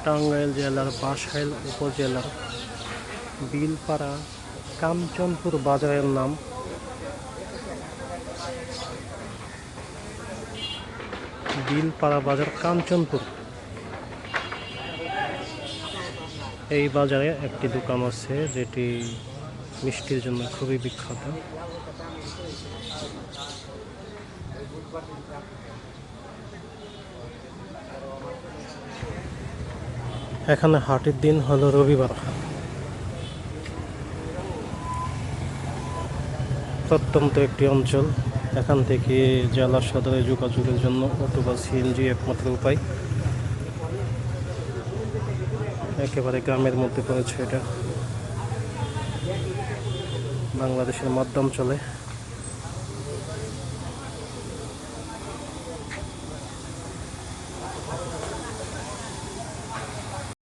টাঙ্গাইল জেলার বাসাইল উপজেলার বিলপাড়া কাঞ্চনপুর বাজারের নাম। বিলপাড়া বাজার কাঞ্চনপুর। এই বাজারে একটি দোকান আছে যেটি মিষ্টির জন্য খুবই বিখ্যাত। এখানে হাটের দিন হলো রবিবার। প্রত্যন্ত একটি অঞ্চল, এখান থেকে জেলা সদরে যোগাযোগের জন্য অটো বা সিএনজি একমাত্র উপায়। একেবারে গ্রামের মধ্যে পড়েছে এটা, বাংলাদেশের মধ্যাঞ্চলে।